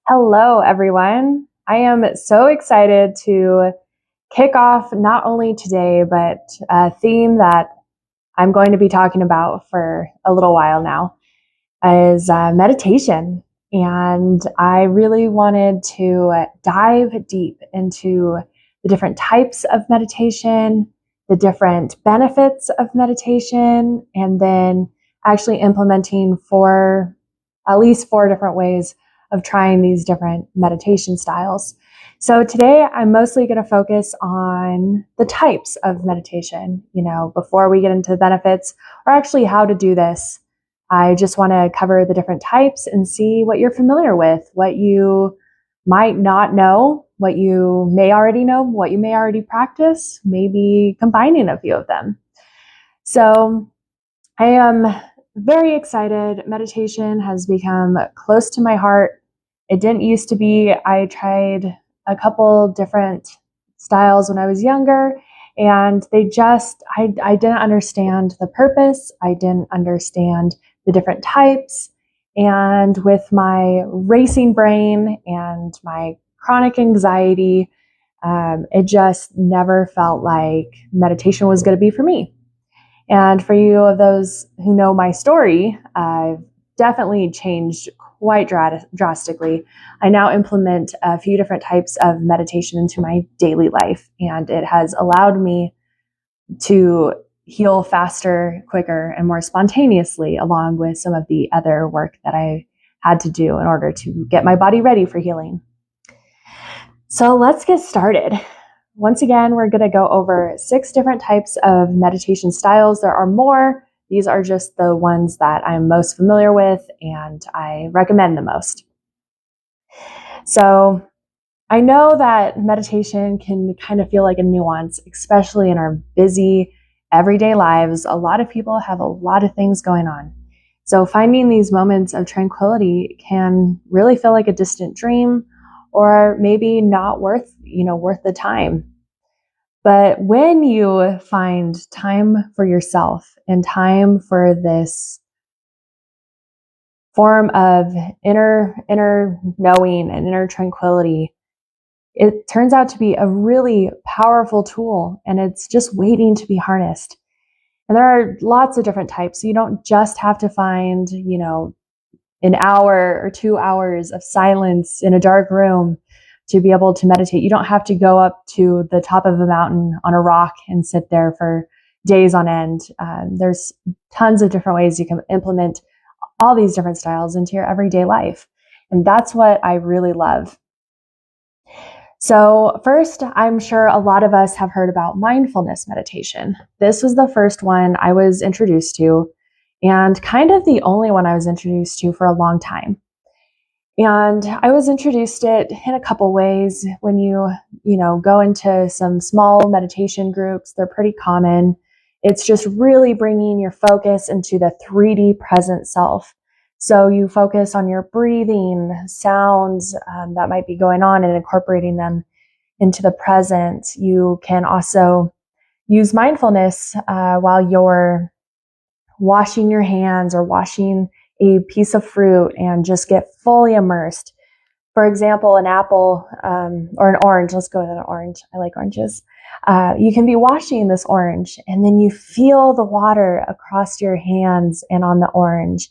Hello, everyone. I am so excited to kick off not only today, but a theme that I'm going to be talking about for a little while now is meditation. And I really wanted to dive deep into the different types of meditation, the different benefits of meditation, and then actually implementing at least four different ways of trying these different meditation styles. So today I'm mostly going to focus on the types of meditation, before we get into the benefits or actually how to do this. I just want to cover the different types and see what you're familiar with, what you might not know, what you may already know, what you may already practice, maybe combining a few of them. So I am very excited. Meditation has become close to my heart. It didn't used to be. I tried a couple different styles when I was younger, and I didn't understand the purpose. I didn't understand the different types. And with my racing brain and my chronic anxiety, it just never felt like meditation was going to be for me. And for you of those who know my story, I've definitely changed quite drastically. I now implement a few different types of meditation into my daily life, and it has allowed me to heal faster, quicker, and more spontaneously, along with some of the other work that I had to do in order to get my body ready for healing. So let's get started. Once again, we're going to go over 6 different types of meditation styles. There are more. These are just the ones that I'm most familiar with and I recommend the most. So I know that meditation can kind of feel like a nuance, especially in our busy everyday lives. A lot of people have a lot of things going on. So finding these moments of tranquility can really feel like a distant dream or maybe not worth the time. But when you find time for yourself and time for this form of inner knowing and inner tranquility, it turns out to be a really powerful tool, and it's just waiting to be harnessed. And there are lots of different types. So you don't just have to find, an hour or 2 hours of silence in a dark room to be able to meditate. You don't have to go up to the top of a mountain on a rock and sit there for days on end. There's tons of different ways you can implement all these different styles into your everyday life. And that's what I really love. So first, I'm sure a lot of us have heard about mindfulness meditation. This was the first one I was introduced to, and kind of the only one I was introduced to for a long time. And I was introduced it in a couple ways. When you go into some small meditation groups, they're pretty common. It's just really bringing your focus into the 3D present self. So you focus on your breathing, sounds that might be going on and incorporating them into the present. You can also use mindfulness while you're washing your hands or washing a piece of fruit and just get fully immersed. For example, an apple or an orange. Let's go with an orange. I like oranges. You can be washing this orange and then you feel the water across your hands and on the orange.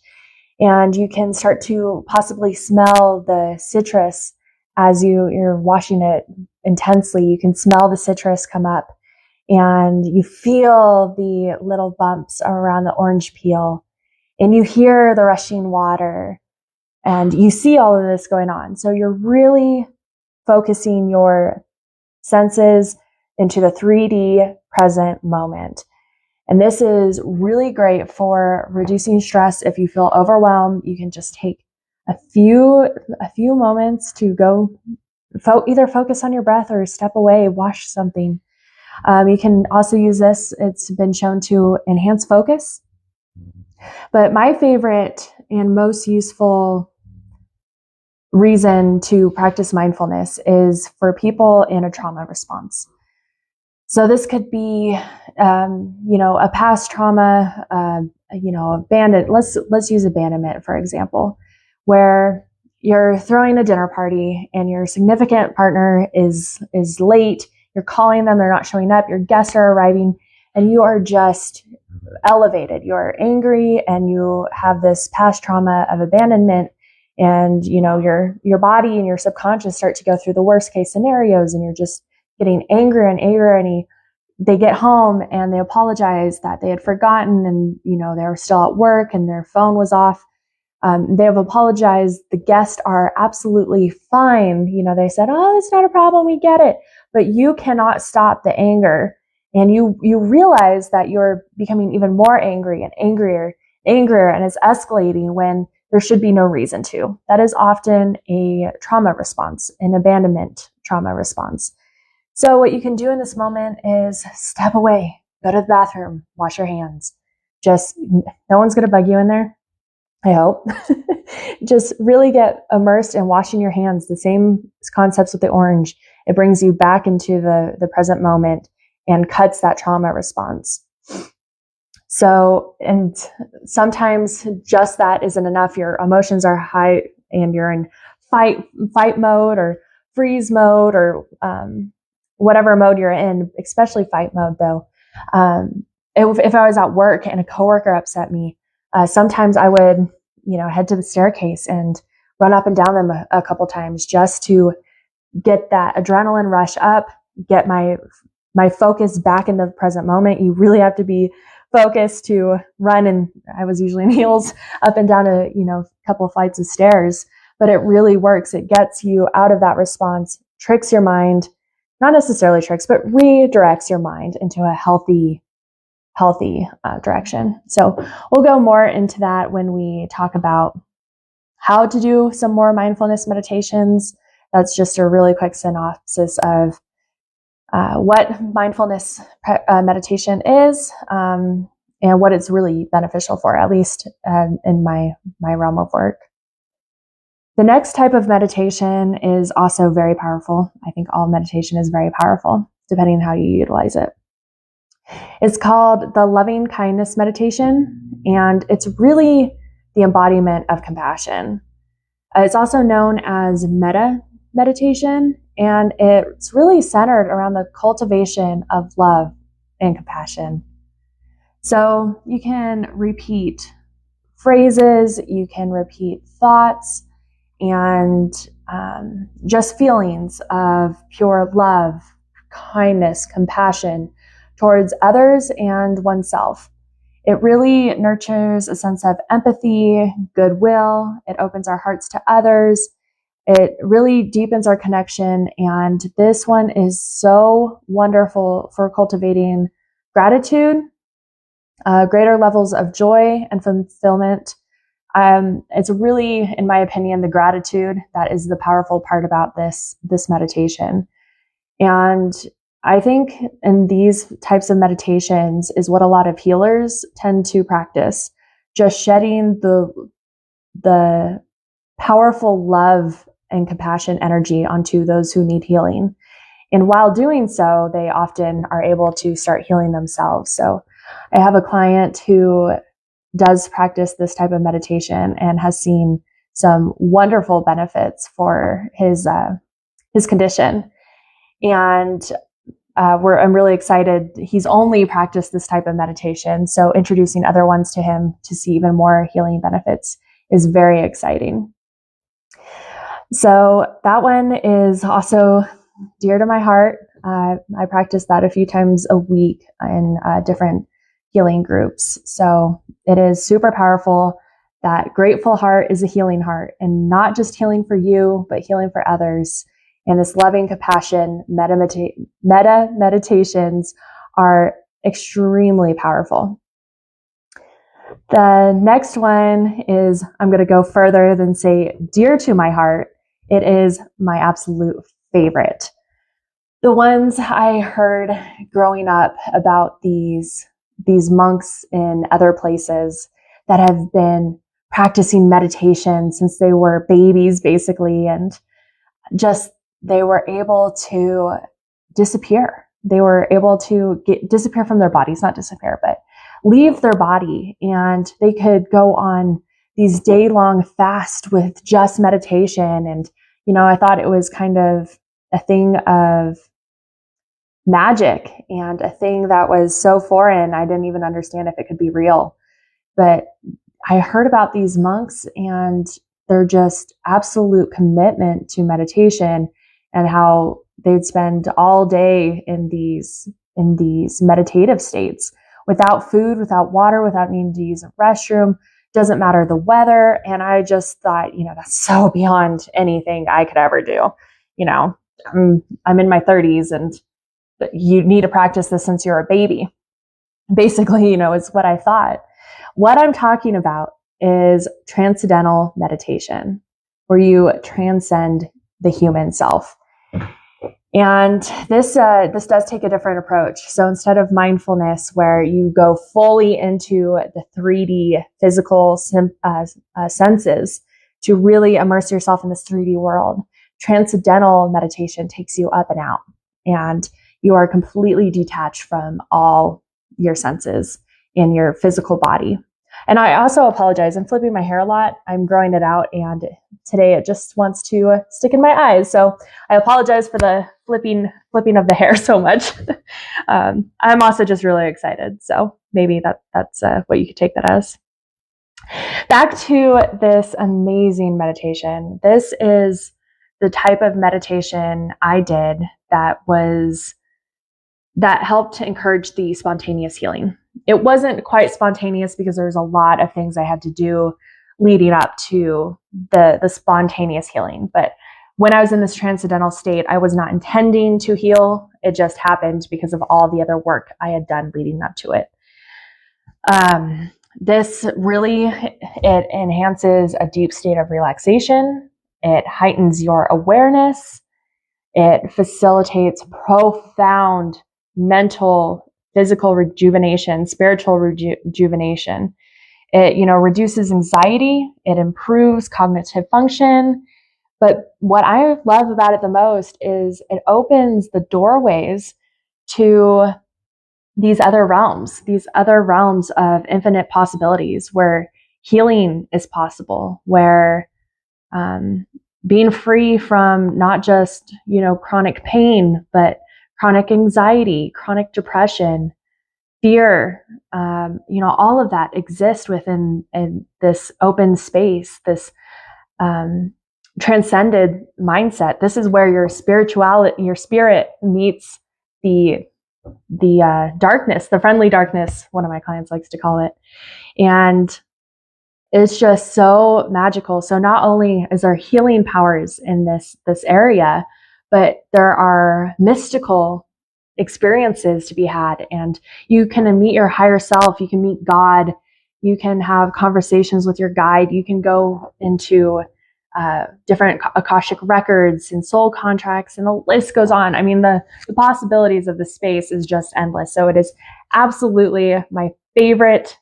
And you can start to possibly smell the citrus as you're washing it intensely. You can smell the citrus come up and you feel the little bumps around the orange peel and you hear the rushing water and you see all of this going on. So you're really focusing your senses into the 3D present moment. And this is really great for reducing stress. If you feel overwhelmed, you can just take a few moments to go either focus on your breath or step away, wash something. You can also use this. It's been shown to enhance focus. But my favorite and most useful reason to practice mindfulness is for people in a trauma response. So this could be, a past trauma, abandonment. Let's use abandonment, for example, where you're throwing a dinner party and your significant partner is late. You're calling them, they're not showing up. Your guests are arriving, and you are just elevated. You're angry, and you have this past trauma of abandonment. And your body and your subconscious start to go through the worst case scenarios, and you're just getting angrier and angrier. And they get home and they apologize that they had forgotten, and they were still at work and their phone was off. They have apologized. The guests are absolutely fine. They said, "Oh, it's not a problem. We get it." But you cannot stop the anger. And you realize that you're becoming even more angry and angrier, and it's escalating when there should be no reason to. That is often a trauma response, an abandonment trauma response. So what you can do in this moment is step away, go to the bathroom, wash your hands. Just, no one's going to bug you in there, I hope. Just really get immersed in washing your hands. The same concepts with the orange. It brings you back into the present moment and cuts that trauma response. So, and sometimes just that isn't enough. Your emotions are high and you're in fight mode or freeze mode or whatever mode you're in, especially fight mode though. If I was at work and a coworker upset me, sometimes I would, head to the staircase and run up and down them a couple times just to get that adrenaline rush up, get my focus back in the present moment. You really have to be focused to run, and I was usually in heels up and down a couple of flights of stairs, but it really works. It gets you out of that response, tricks your mind, not necessarily tricks, but redirects your mind into a healthy direction. So we'll go more into that when we talk about how to do some more mindfulness meditations. That's just a really quick synopsis of what mindfulness meditation is, and what it's really beneficial for, at least in my realm of work. The next type of meditation is also very powerful. I think all meditation is very powerful, depending on how you utilize it. It's called the loving kindness meditation, and it's really the embodiment of compassion. It's also known as metta meditation, and it's really centered around the cultivation of love and compassion. So you can repeat phrases, you can repeat thoughts, and just feelings of pure love, kindness, compassion towards others and oneself. It really nurtures a sense of empathy, goodwill. It opens our hearts to others. It really deepens our connection. And this one is so wonderful for cultivating gratitude, greater levels of joy and fulfillment. It's really, in my opinion, the gratitude that is the powerful part about this meditation. And I think in these types of meditations is what a lot of healers tend to practice, just shedding the powerful love and compassion energy onto those who need healing. And while doing so, they often are able to start healing themselves. So I have a client who does practice this type of meditation and has seen some wonderful benefits for his condition. And I'm really excited. He's only practiced this type of meditation, so introducing other ones to him to see even more healing benefits is very exciting. So that one is also dear to my heart. I practice that a few times a week in different healing groups. So it is super powerful. That grateful heart is a healing heart, and not just healing for you, but healing for others. And this loving compassion metta meditations are extremely powerful. The next one is, I'm going to go further than say dear to my heart. It is my absolute favorite. The ones I heard growing up about these monks in other places that have been practicing meditation since they were babies, basically, and just they were able to disappear. They were able to disappear from their bodies, not disappear, but leave their body, and they could go on these day-long fasts with just meditation. And, I thought it was kind of a thing of magic and a thing that was so foreign. I didn't even understand if it could be real. But I heard about these monks and their just absolute commitment to meditation and how they'd spend all day in these meditative states without food, without water, without needing to use a restroom. Doesn't matter the weather. And I just thought, that's so beyond anything I could ever do. I'm in my 30s and you need to practice this since you're a baby. Basically, is what I thought. What I'm talking about is transcendental meditation, where you transcend the human self. And this does take a different approach. So instead of mindfulness, where you go fully into the 3D physical senses to really immerse yourself in this 3D world, transcendental meditation takes you up and out, and you are completely detached from all your senses in your physical body. And I also apologize. I'm flipping my hair a lot. I'm growing it out, and today it just wants to stick in my eyes. So I apologize for the flipping of the hair so much. I'm also just really excited. So maybe that's what you could take that as. Back to this amazing meditation. This is the type of meditation I did that helped to encourage the spontaneous healing. It wasn't quite spontaneous because there's a lot of things I had to do leading up to the spontaneous healing. But when I was in this transcendental state, I was not intending to heal. It just happened because of all the other work I had done leading up to it. This really, it enhances a deep state of relaxation. It heightens your awareness. It facilitates profound mental, physical rejuvenation, spiritual rejuvenation. It, reduces anxiety. It improves cognitive function. But what I love about it the most is it opens the doorways to these other realms of infinite possibilities where healing is possible, where being free from not just, chronic pain, but chronic anxiety, chronic depression, fear, all of that exists within in this open space, this transcended mindset. This is where your spirit meets the darkness, the friendly darkness, one of my clients likes to call it. And it's just so magical. So not only is there healing powers in this area, but there are mystical experiences to be had, and you can meet your higher self. You can meet God. You can have conversations with your guide. You can go into different Akashic records and soul contracts, and the list goes on. I mean, the possibilities of the space is just endless. So it is absolutely my favorite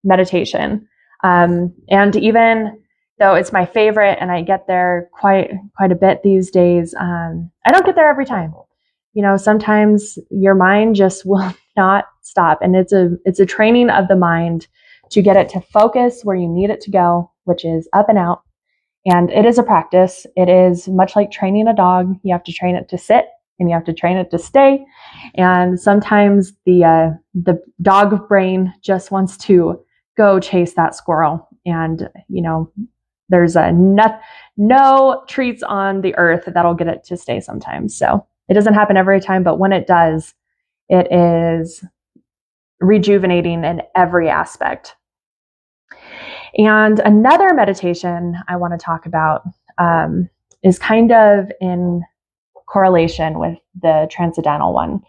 meditation. And even though it's my favorite and I get there quite a bit these days, I don't get there every time. Sometimes your mind just will not stop, and it's a training of the mind to get it to focus where you need it to go, which is up and out. And it is a practice. It is much like training a dog. You have to train it to sit and you have to train it to stay. And sometimes the dog brain just wants to go chase that squirrel. And, there's no treats on the earth that'll get it to stay sometimes. So it doesn't happen every time, but when it does, it is rejuvenating in every aspect. And another meditation I want to talk about is kind of in correlation with the transcendental one,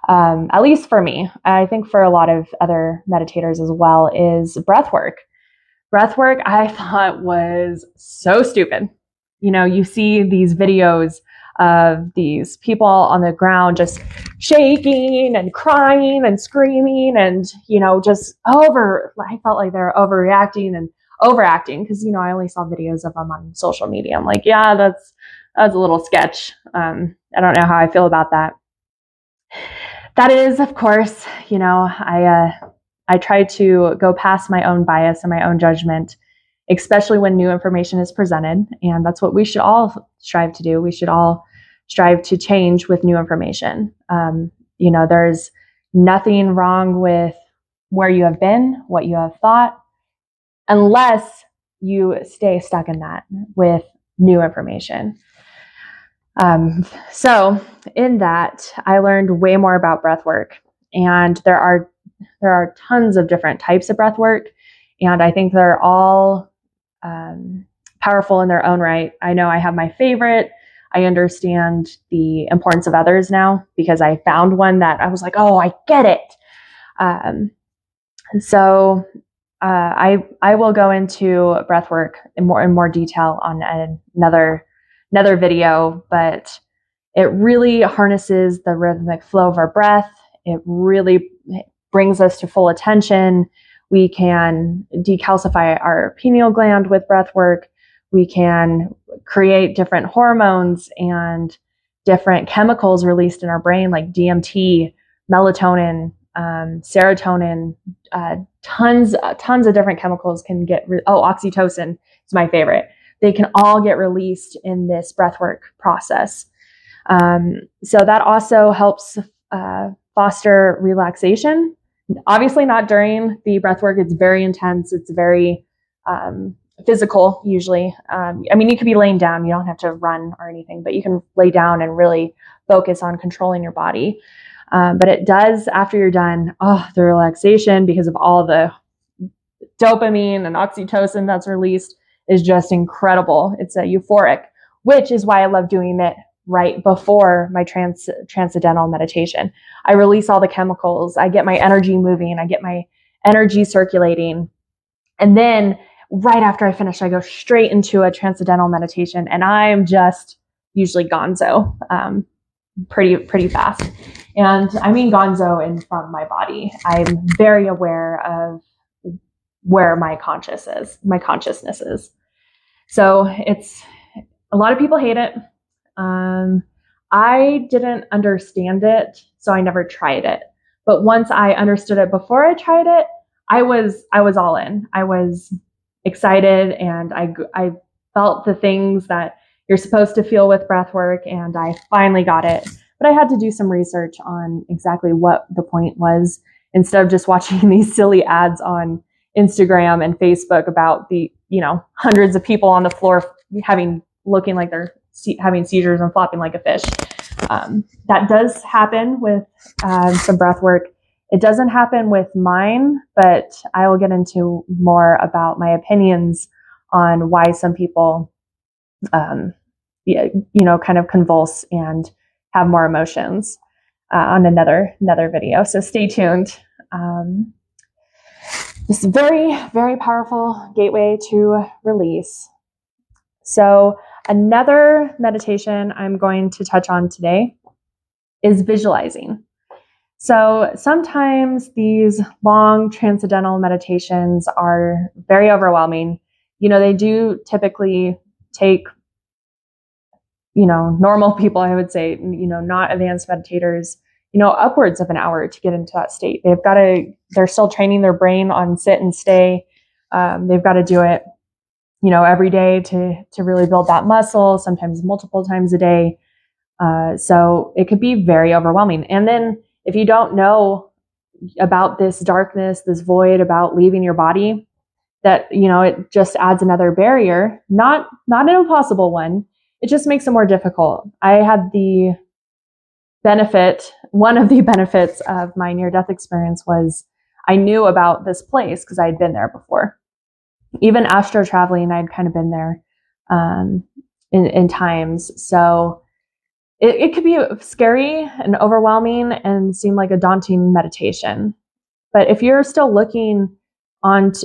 at least for me. I think for a lot of other meditators as well, is breath work. Breath work I thought was so stupid. You see these videos of these people on the ground just shaking and crying and screaming and, just I felt like they're overreacting and overacting because, I only saw videos of them on social media. I'm like, yeah, that's a little sketch. I don't know how I feel about that. That is, of course, I try to go past my own bias and my own judgment especially when new information is presented. And that's what we should all strive to do. We should all strive to change with new information. There's nothing wrong with where you have been, what you have thought, unless you stay stuck in that with new information. So in that, I learned way more about breath work, and there are tons of different types of breath work, and I think they're all powerful in their own right. I know I have my favorite. I understand the importance of others now because I found one that I was like, oh, I get it. So I will go into breath work in more detail on another video, but it really harnesses the rhythmic flow of our breath. It really brings us to full attention. We can decalcify our pineal gland with breath work. We can create different hormones and different chemicals released in our brain, like DMT, melatonin, serotonin, tons of different chemicals can get, oxytocin is my favorite. They can all get released in this breathwork process. So that also helps foster relaxation. Obviously not during the breathwork. It's very intense. It's very physical usually. You could be laying down. You don't have to run or anything, but you can lay down and really focus on controlling your body. But it does, after you're done, the relaxation, because of all the dopamine and oxytocin that's released, is just incredible. It's euphoric, which is why I love doing it right before my transcendental meditation. I release all the chemicals. I get my energy moving. I get my energy circulating. And then right after I finish, I go straight into a transcendental meditation, and I'm just usually gonzo, pretty fast. And I mean gonzo in from my body. I'm very aware of where my consciousness is. So it's, a lot of people hate it. I didn't understand it, so I never tried it. But once I understood it before I tried it, I was all in. I was excited, and I felt the things that you're supposed to feel with breath work, and I finally got it. But I had to do some research on exactly what the point was, instead of just watching these silly ads on Instagram and Facebook about the, hundreds of people on the floor looking like they're having seizures and flopping like a fish. That does happen with some breath work. It doesn't happen with mine, but I will get into more about my opinions on why some people, kind of convulse and have more emotions on another video. So stay tuned. This is very, very powerful gateway to release. So another meditation I'm going to touch on today is visualizing. So sometimes these long transcendental meditations are very overwhelming. They do typically take, normal people, I would say, not advanced meditators, upwards of an hour to get into that state. They're still training their brain on sit and stay. They've got to do it, every day to really build that muscle, sometimes multiple times a day. So it could be very overwhelming. And then if you don't know about this darkness, this void, about leaving your body, that, it just adds another barrier, not an impossible one. It just makes it more difficult. I had one of the benefits of my near-death experience was I knew about this place because I had been there before. Even astro traveling, I'd kind of been there in times. So it could be scary and overwhelming and seem like a daunting meditation. But if you're still looking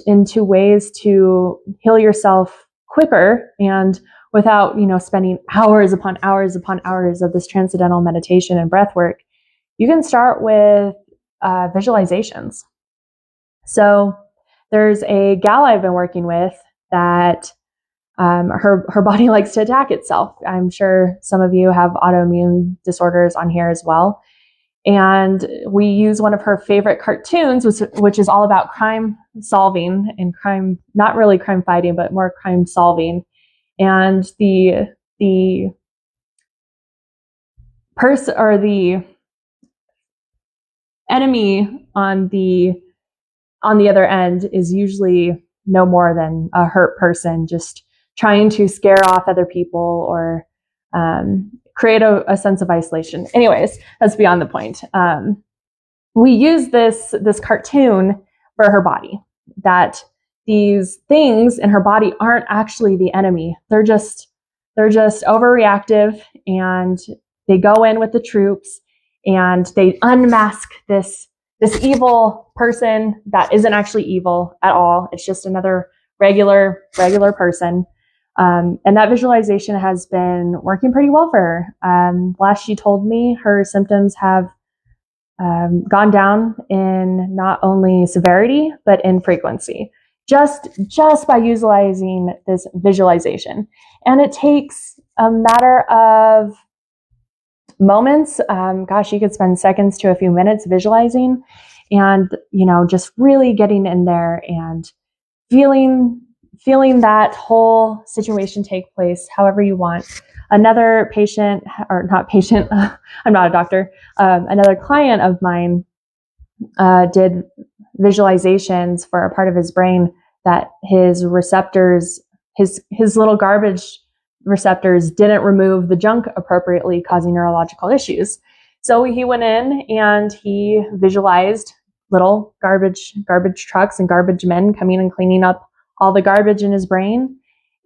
into ways to heal yourself quicker and without, spending hours upon hours upon hours of this transcendental meditation and breath work, you can start with visualizations. So there's a gal I've been working with that her body likes to attack itself. I'm sure some of you have autoimmune disorders on here as well. And we use one of her favorite cartoons, which is all about crime solving and crime, not really crime fighting, but more crime solving. And the person or the enemy on the other end is usually no more than a hurt person just trying to scare off other people or create a sense of isolation. Anyways, that's beyond the point. We use this cartoon for her body, that these things in her body aren't actually the enemy. They're just overreactive, and they go in with the troops and they unmask this evil person that isn't actually evil at all. It's just another regular person. And that visualization has been working pretty well for her. Last she told me, her symptoms have gone down in not only severity, but in frequency, just by utilizing this visualization. And it takes a matter of moments. You could spend seconds to a few minutes visualizing and, just really getting in there and feeling that whole situation take place however you want. Another patient, or not patient, I'm not a doctor, another client of mine did visualizations for a part of his brain that his receptors, his little garbage receptors didn't remove the junk appropriately, causing neurological issues. So he went in and he visualized little garbage trucks and garbage men coming and cleaning up all the garbage in his brain.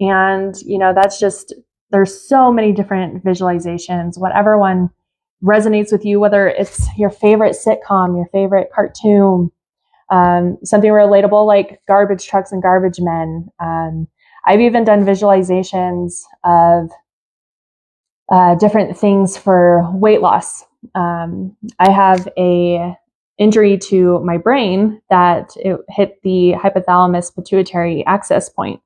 And, that's just, there's so many different visualizations, whatever one resonates with you, whether it's your favorite sitcom, your favorite cartoon, something relatable like garbage trucks and garbage men. I've even done visualizations of different things for weight loss. I have a injury to my brain that it hit the hypothalamus pituitary access point.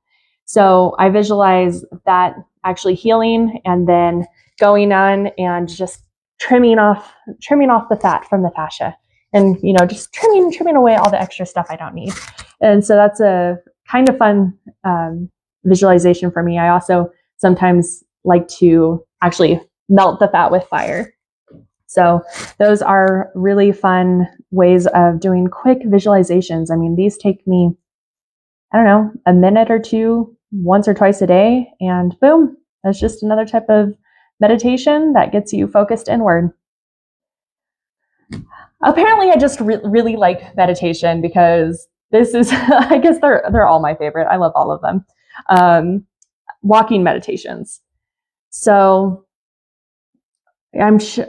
So I visualize that actually healing and then going on and just trimming off the fat from the fascia and, just trimming away all the extra stuff I don't need. And so that's a kind of fun visualization for me. I also sometimes like to actually melt the fat with fire. So those are really fun ways of doing quick visualizations. I mean, these take me, I don't know, a minute or two, once or twice a day, and boom, that's just another type of meditation that gets you focused inward. Apparently, I just really like meditation because this is, I guess they're all my favorite. I love all of them. Walking meditations. So I'm sure,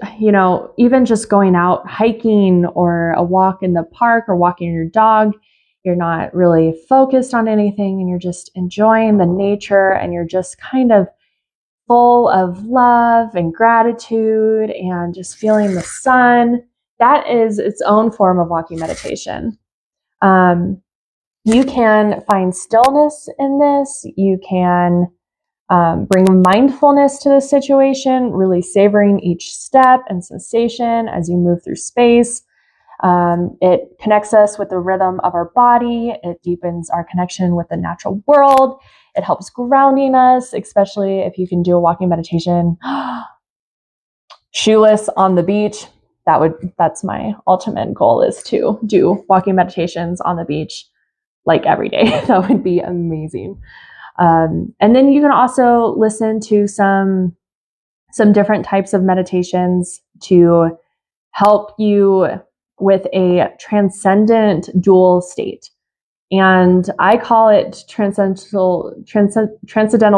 even just going out hiking or a walk in the park or walking your dog, you're not really focused on anything and you're just enjoying the nature and you're just kind of full of love and gratitude and just feeling the sun. That is its own form of walking meditation. You can find stillness in this. You can bring mindfulness to the situation, really savoring each step and sensation as you move through space. It connects us with the rhythm of our body. It deepens our connection with the natural world. It helps grounding us, especially if you can do a walking meditation shoeless on the beach. That's my ultimate goal, is to do walking meditations on the beach like every day. That would be amazing. And then you can also listen to some different types of meditations to help you with a transcendent dual state. And I call it transcendental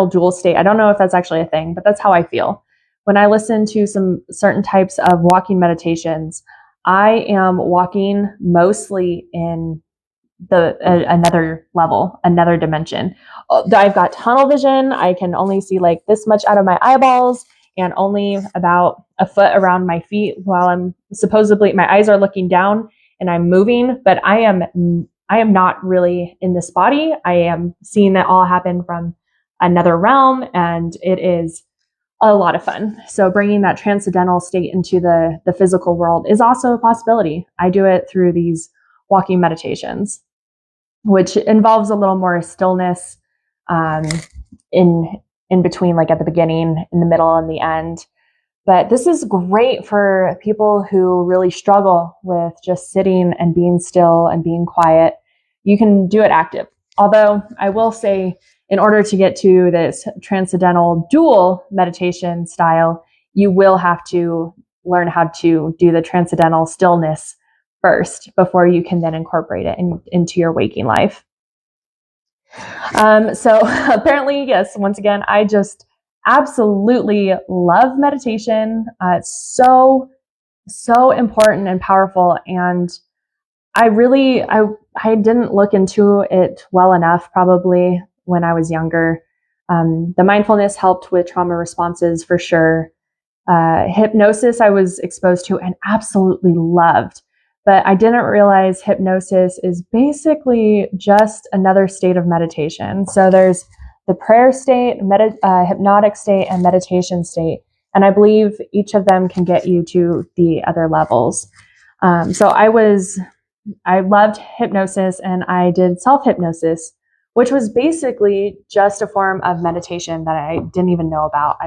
dual state. I don't know if that's actually a thing, but that's how I feel. When I listen to some certain types of walking meditations, I am walking mostly in another level, another dimension. I've got tunnel vision. I can only see like this much out of my eyeballs and only about a foot around my feet while I'm supposedly, my eyes are looking down and I'm moving, but I am not really in this body. I am seeing that all happen from another realm, and it is a lot of fun. So bringing that transcendental state into the physical world is also a possibility. I do it through these walking meditations, which involves a little more stillness in between, like at the beginning, in the middle, and the end. But this is great for people who really struggle with just sitting and being still and being quiet. You can do it active. Although I will say, in order to get to this transcendental dual meditation style, you will have to learn how to do the transcendental stillness first before you can then incorporate it into your waking life. So apparently, yes, once again, I just absolutely love meditation. It's so important and powerful. And I didn't look into it well enough probably when I was younger. The mindfulness helped with trauma responses for sure. Hypnosis I was exposed to and absolutely loved. But I didn't realize hypnosis is basically just another state of meditation. So there's the prayer state, hypnotic state, and meditation state. And I believe each of them can get you to the other levels. So I loved hypnosis, and I did self-hypnosis, which was basically just a form of meditation that I didn't even know about.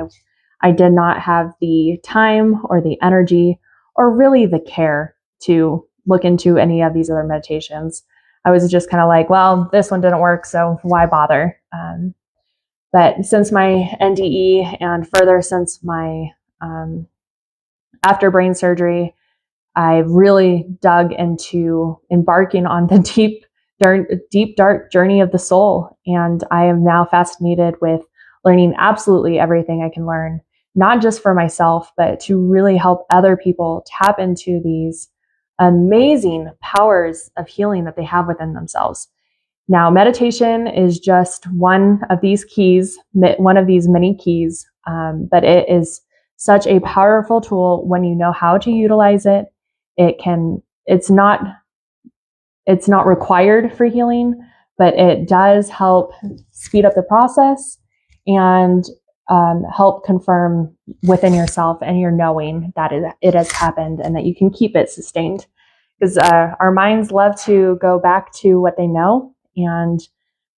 I did not have the time or the energy or really the care to look into any of these other meditations. I was just kind of like, well, this one didn't work, so why bother? But since my NDE and further since my after brain surgery, I really dug into embarking on the deep, dark journey of the soul. And I am now fascinated with learning absolutely everything I can learn, not just for myself, but to really help other people tap into these amazing powers of healing that they have within themselves. Now, meditation is just one of these keys, one of these many keys, but it is such a powerful tool when you know how to utilize it. It's not required for healing, but it does help speed up the process and help confirm within yourself and your knowing that it has happened and that you can keep it sustained. Because our minds love to go back to what they know. And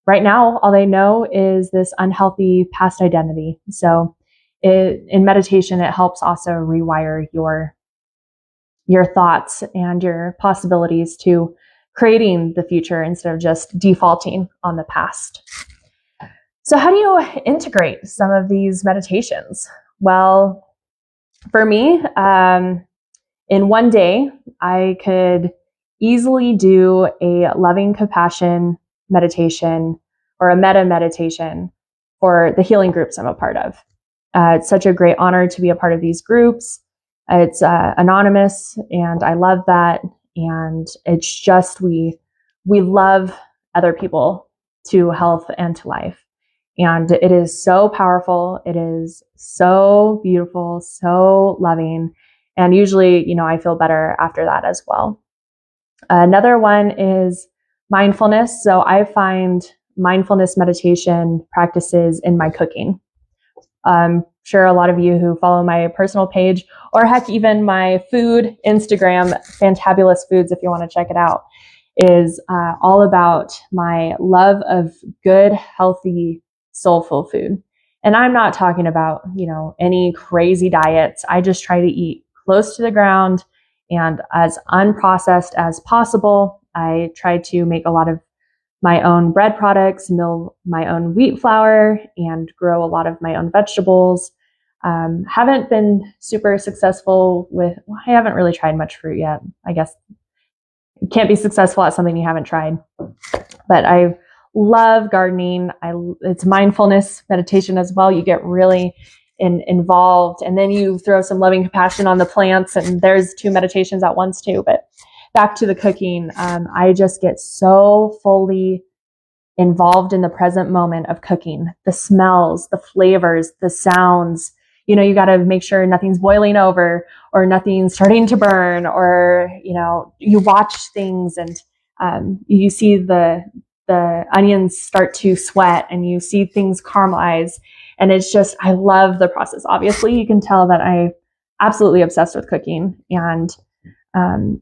right now, all they know is this unhealthy past identity. So in meditation, it helps also rewire your thoughts and your possibilities to creating the future instead of just defaulting on the past. So how do you integrate some of these meditations? Well, for me, in one day, I could easily do a loving compassion meditation or a metta meditation for the healing groups I'm a part of. It's such a great honor to be a part of these groups. It's anonymous, and I love that. And it's just, we love other people to health and to life. And it is so powerful. It is so beautiful, so loving. And usually, I feel better after that as well. Another one is mindfulness. So I find mindfulness meditation practices in my cooking. I'm sure a lot of you who follow my personal page, or heck, even my food Instagram, Fantabulous Foods, if you want to check it out, is all about my love of good, healthy, soulful food. And I'm not talking about, any crazy diets. I just try to eat close to the ground and as unprocessed as possible. I try to make a lot of my own bread products, mill my own wheat flour, and grow a lot of my own vegetables. Haven't been super successful I haven't really tried much fruit yet. I guess you can't be successful at something you haven't tried. But I love gardening. It's mindfulness meditation as well. You get really involved, and then you throw some loving compassion on the plants, and there's 2 meditations at once too. But back to the cooking, I just get so fully involved in the present moment of cooking. The smells, the flavors, the sounds. You got to make sure nothing's boiling over or nothing's starting to burn, or, you watch things and you see the onions start to sweat, and you see things caramelize. And it's just, I love the process. Obviously, you can tell that I'm absolutely obsessed with cooking. And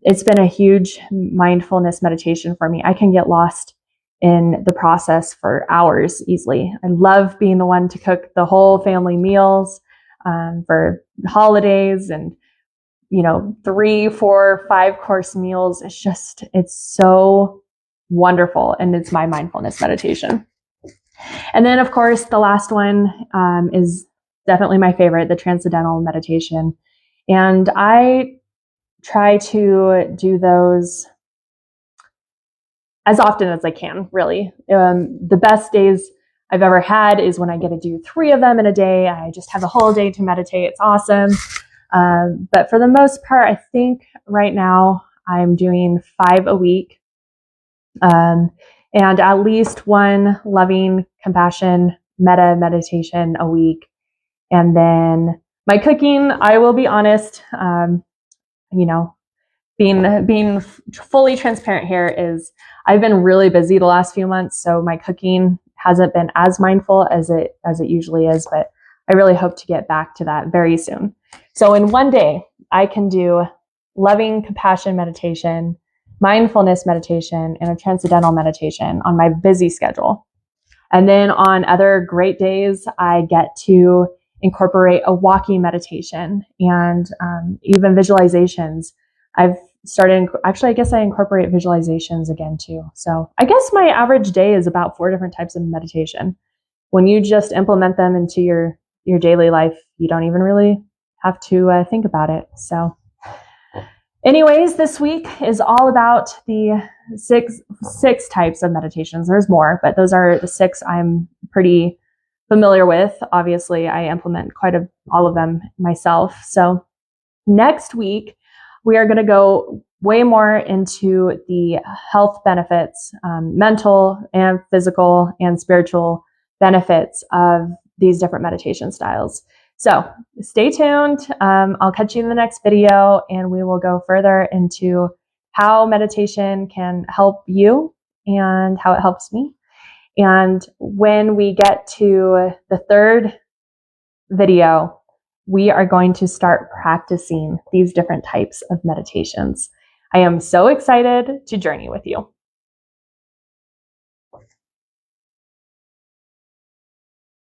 it's been a huge mindfulness meditation for me. I can get lost in the process for hours easily. I love being the one to cook the whole family meals for holidays and 3, 4, 5 course meals. It's so wonderful. And it's my mindfulness meditation. And then, of course, the last one is definitely my favorite, the Transcendental Meditation. And I try to do those as often as I can, really. The best days I've ever had is when I get to do 3 of them in a day. I just have a whole day to meditate. It's awesome. But for the most part, I think right now I'm doing 5 a week. And at least one loving compassion metta meditation a week. And then my cooking, I will be honest, being fully transparent here is I've been really busy the last few months, so my cooking hasn't been as mindful as it usually is, but I really hope to get back to that very soon. So in one day, I can do loving compassion meditation, mindfulness meditation, and a transcendental meditation on my busy schedule. And then on other great days, I get to incorporate a walking meditation and even visualizations. I've started, actually, I guess I incorporate visualizations again too. So I guess my average day is about 4 different types of meditation. When you just implement them into your daily life, you don't even really have to think about it. So anyways, this week is all about the six types of meditations. There's more, but those are the 6 I'm pretty familiar with. Obviously, I implement all of them myself. So next week, we are going to go way more into the health benefits, mental and physical and spiritual benefits of these different meditation styles. So stay tuned. I'll catch you in the next video, and we will go further into how meditation can help you and how it helps me. And when we get to the 3rd video, we are going to start practicing these different types of meditations. I am so excited to journey with you.